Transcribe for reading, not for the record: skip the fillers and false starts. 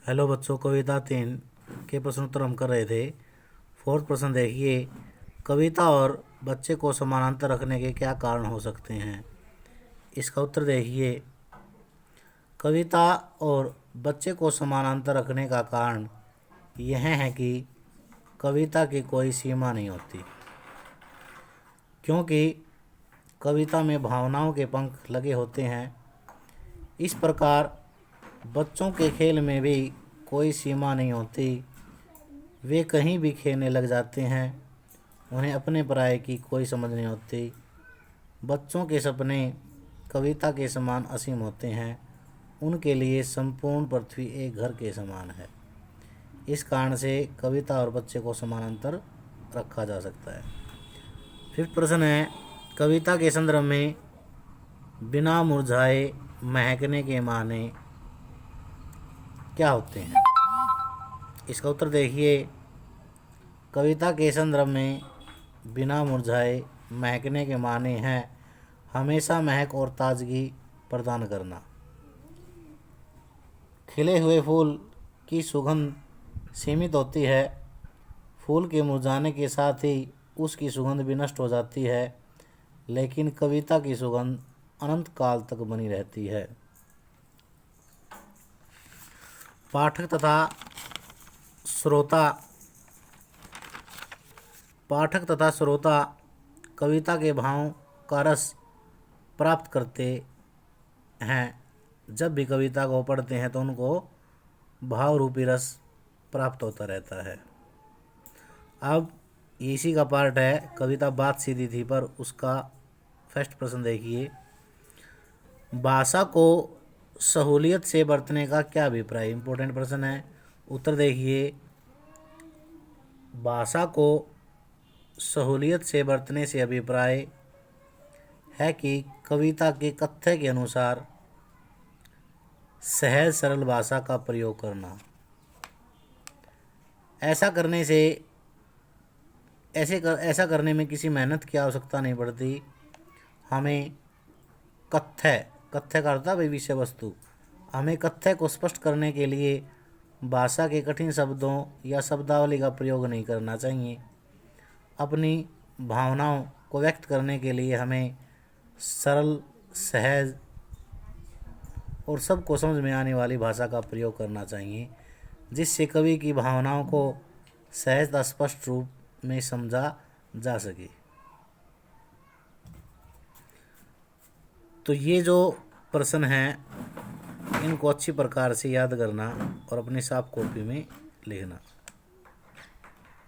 Hello बच्चों, कविता 3 के प्रश्नोत्तर हम कर रहे थे। फोर्थ प्रश्न देखिए, कविता और बच्चे को समानांतर रखने के क्या कारण हो सकते हैं। इसका उत्तर देखिए, कविता और बच्चे को समानांतर रखने का कारण यह है कि कविता की कोई सीमा नहीं होती, क्योंकि कविता में भावनाओं के पंख लगे होते हैं। इस प्रकार बच्चों के खेल में भी कोई सीमा नहीं होती, वे कहीं भी खेलने लग जाते हैं। उन्हें अपने पराये की कोई समझ नहीं होती। बच्चों के सपने कविता के समान असीम होते हैं। उनके लिए संपूर्ण पृथ्वी एक घर के समान है। इस कारण से कविता और बच्चे को समानांतर रखा जा सकता है। फिफ्थ प्रश्न है, कविता के संदर्भ में बिना मुरझाए महकने के माने क्या होते हैं। इसका उत्तर देखिए, कविता के संदर्भ में बिना मुरझाए महकने के माने हैं हमेशा महक और ताजगी प्रदान करना। खिले हुए फूल की सुगंध सीमित होती है, फूल के मुरझाने के साथ ही उसकी सुगंध भी नष्ट हो जाती है, लेकिन कविता की सुगंध अनंत काल तक बनी रहती है। पाठक तथा श्रोता कविता के भाव का रस प्राप्त करते हैं। जब भी कविता को पढ़ते हैं तो उनको भाव रूपी रस प्राप्त होता रहता है। अब इसी का पार्ट है कविता बात सीधी थी पर उसका फर्स्ट प्रश्न देखिए, भाषा को सहूलियत से बरतने का क्या अभिप्राय। इंपॉर्टेंट प्रश्न है। उत्तर देखिए, भाषा को सहूलियत से बरतने से अभिप्राय है कि कविता के कथ्य के अनुसार सहज सरल भाषा का प्रयोग करना। ऐसा करने में किसी मेहनत की आवश्यकता नहीं पड़ती। हमें कथ्य का अर्थ है विषय वस्तु। हमें कथ्य को स्पष्ट करने के लिए भाषा के कठिन शब्दों या शब्दावली का प्रयोग नहीं करना चाहिए। अपनी भावनाओं को व्यक्त करने के लिए हमें सरल, सहज और सबको समझ में आने वाली भाषा का प्रयोग करना चाहिए, जिससे कवि की भावनाओं को सहज स्पष्ट रूप में समझा जा सके। तो ये जो प्रश्न हैं इनको अच्छी प्रकार से याद करना और अपनी साफ कॉपी में लिखना।